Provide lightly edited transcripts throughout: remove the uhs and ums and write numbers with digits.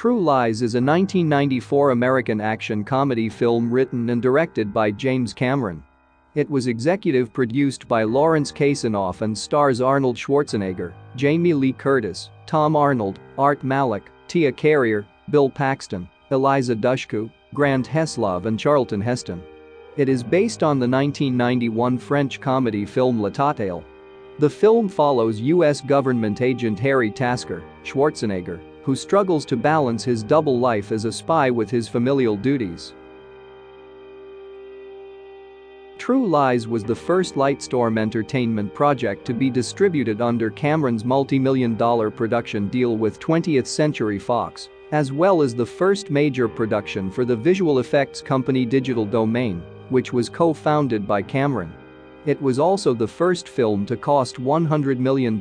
True Lies is a 1994 American action comedy film written and directed by James Cameron. It was executive produced by Lawrence Kasanoff and stars Arnold Schwarzenegger, Jamie Lee Curtis, Tom Arnold, Art Malik, Tia Carrier, Bill Paxton, Eliza Dushku, Grant Heslov and Charlton Heston. It is based on the 1991 French comedy film La Tattale. The film follows U.S. government agent Harry Tasker, Schwarzenegger, who struggles to balance his double life as a spy with his familial duties. True Lies was the first Lightstorm Entertainment project to be distributed under Cameron's multi-million-dollar production deal with 20th Century Fox, as well as the first major production for the visual effects company Digital Domain, which was co-founded by Cameron. It was also the first film to cost $100 million.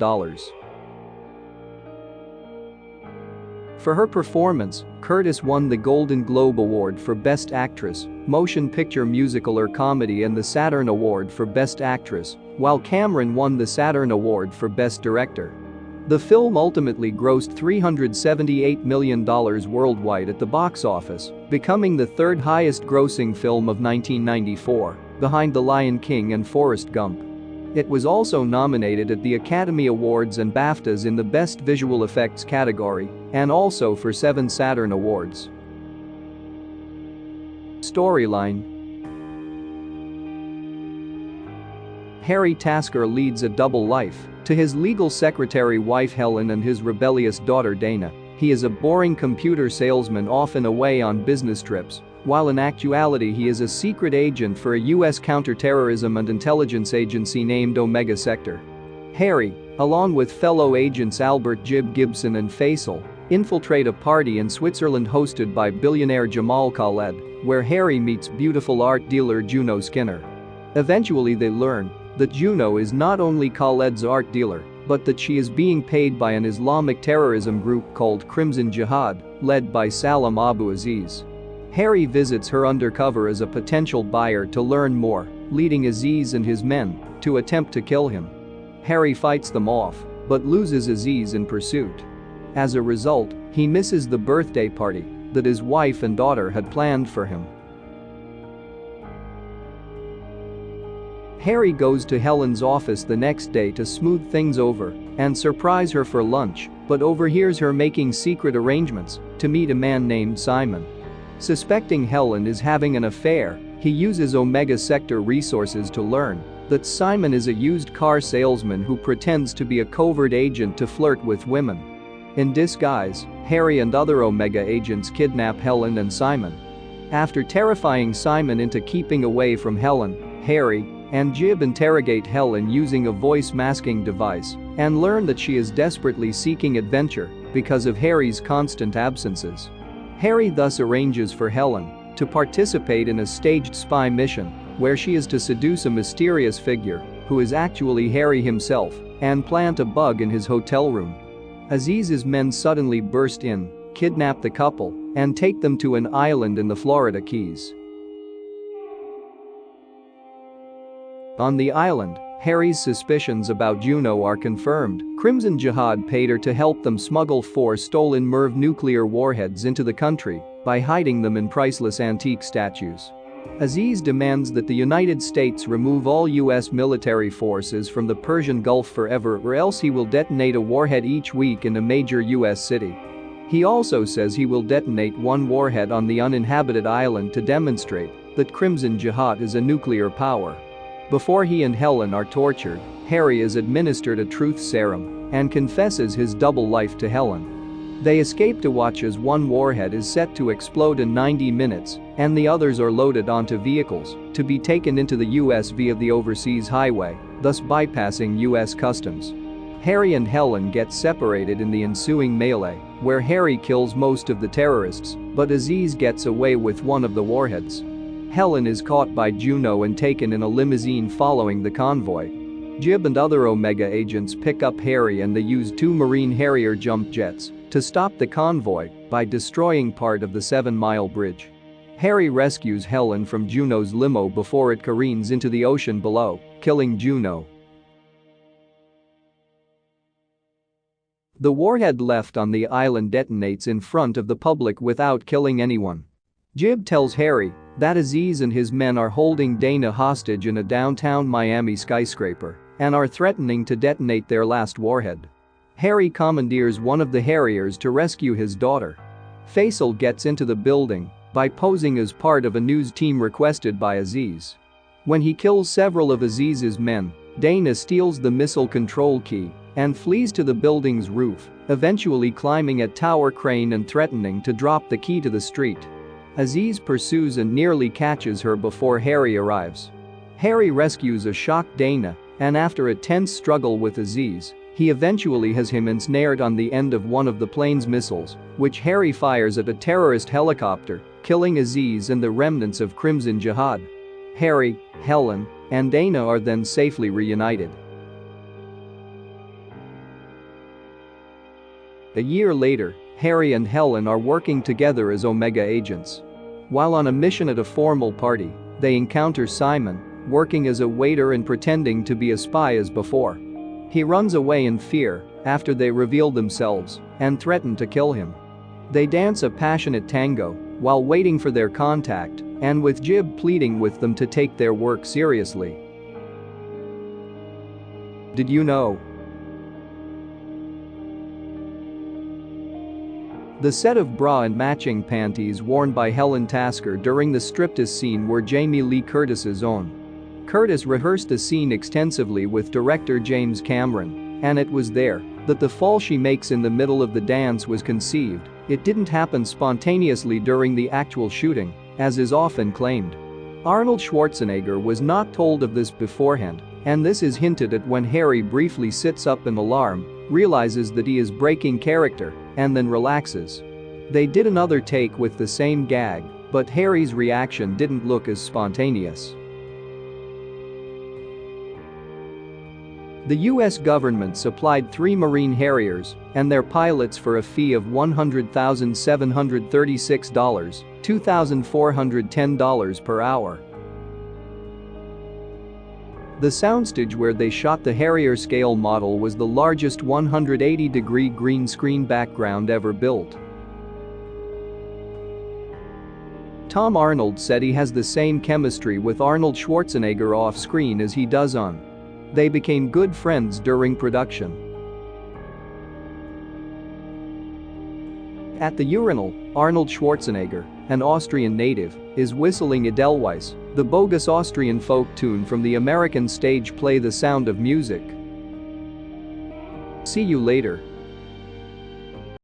For her performance, Curtis won the Golden Globe Award for Best Actress, Motion Picture Musical or Comedy and the Saturn Award for Best Actress, while Cameron won the Saturn Award for Best Director. The film ultimately grossed $378 million worldwide at the box office, becoming the third highest-grossing film of 1994, behind The Lion King and Forrest Gump. It was also nominated at the Academy Awards and BAFTAs in the Best Visual Effects category, and also for 7 Saturn Awards. Storyline: Harry Tasker leads a double life. To his legal secretary wife Helen and his rebellious daughter Dana, he is a boring computer salesman often away on business trips, while in actuality he is a secret agent for a U.S. counterterrorism and intelligence agency named Omega Sector. Harry, along with fellow agents Albert Jib Gibson and Faisal, infiltrate a party in Switzerland hosted by billionaire Jamal Khaled, where Harry meets beautiful art dealer Juno Skinner. Eventually they learn that Juno is not only Khaled's art dealer, but that she is being paid by an Islamic terrorism group called Crimson Jihad, led by Salam Abu Aziz. Harry visits her undercover as a potential buyer to learn more, leading Aziz and his men to attempt to kill him. Harry fights them off, but loses Aziz in pursuit. As a result, he misses the birthday party that his wife and daughter had planned for him. Harry goes to Helen's office the next day to smooth things over and surprise her for lunch, but overhears her making secret arrangements to meet a man named Simon. Suspecting Helen is having an affair, he uses Omega Sector resources to learn that Simon is a used car salesman who pretends to be a covert agent to flirt with women. In disguise, Harry and other Omega agents kidnap Helen and Simon. After terrifying Simon into keeping away from Helen, Harry and Jib interrogate Helen using a voice masking device and learn that she is desperately seeking adventure because of Harry's constant absences. Harry thus arranges for Helen to participate in a staged spy mission where she is to seduce a mysterious figure who is actually Harry himself and plant a bug in his hotel room. Aziz's men suddenly burst in, kidnap the couple, and take them to an island in the Florida Keys. On the island, Harry's suspicions about Juno are confirmed. Crimson Jihad paid her to help them smuggle 4 stolen MIRV nuclear warheads into the country by hiding them in priceless antique statues. Aziz demands that the United States remove all U.S. military forces from the Persian Gulf forever or else he will detonate a warhead each week in a major U.S. city. He also says he will detonate 1 warhead on the uninhabited island to demonstrate that Crimson Jihad is a nuclear power. Before he and Helen are tortured, Harry is administered a truth serum and confesses his double life to Helen. They escape to watch as 1 warhead is set to explode in 90 minutes and the others are loaded onto vehicles to be taken into the US via the overseas highway, thus bypassing US customs. Harry and Helen get separated in the ensuing melee, where Harry kills most of the terrorists, but Aziz gets away with 1 of the warheads. Helen is caught by Juno and taken in a limousine following the convoy. Jib and other Omega agents pick up Harry and they use 2 Marine Harrier jump jets to stop the convoy by destroying part of the 7-mile bridge. Harry rescues Helen from Juno's limo before it careens into the ocean below, killing Juno. The warhead left on the island detonates in front of the public without killing anyone. Jib tells Harry that Aziz and his men are holding Dana hostage in a downtown Miami skyscraper and are threatening to detonate their last warhead. Harry commandeers one of the Harriers to rescue his daughter. Faisal gets into the building by posing as part of a news team requested by Aziz. When he kills several of Aziz's men, Dana steals the missile control key and flees to the building's roof, eventually climbing a tower crane and threatening to drop the key to the street. Aziz pursues and nearly catches her before Harry arrives. Harry rescues a shocked Dana, and after a tense struggle with Aziz, he eventually has him ensnared on the end of one of the plane's missiles, which Harry fires at a terrorist helicopter, killing Aziz and the remnants of Crimson Jihad. Harry, Helen, and Dana are then safely reunited. A year later, Harry and Helen are working together as Omega agents. While on a mission at a formal party, they encounter Simon, working as a waiter and pretending to be a spy as before. He runs away in fear after they reveal themselves and threaten to kill him. They dance a passionate tango while waiting for their contact and with Jib pleading with them to take their work seriously. Did you know? The set of bra and matching panties worn by Helen Tasker during the striptease scene were Jamie Lee Curtis's own. Curtis rehearsed the scene extensively with director James Cameron, and it was there that the fall she makes in the middle of the dance was conceived. It didn't happen spontaneously during the actual shooting, as is often claimed. Arnold Schwarzenegger was not told of this beforehand, and this is hinted at when Harry briefly sits up in alarm, realizes that he is breaking character, and then relaxes. They did another take with the same gag, but Harry's reaction didn't look as spontaneous. The US government supplied 3 Marine Harriers and their pilots for a fee of $100,736, $2,410 per hour. The soundstage where they shot the Harrier scale model was the largest 180-degree green screen background ever built. Tom Arnold said he has the same chemistry with Arnold Schwarzenegger off-screen as he does on. They became good friends during production. At the urinal, Arnold Schwarzenegger, an Austrian native, is whistling Edelweiss, the bogus Austrian folk tune from the American stage play The Sound of Music. See you later.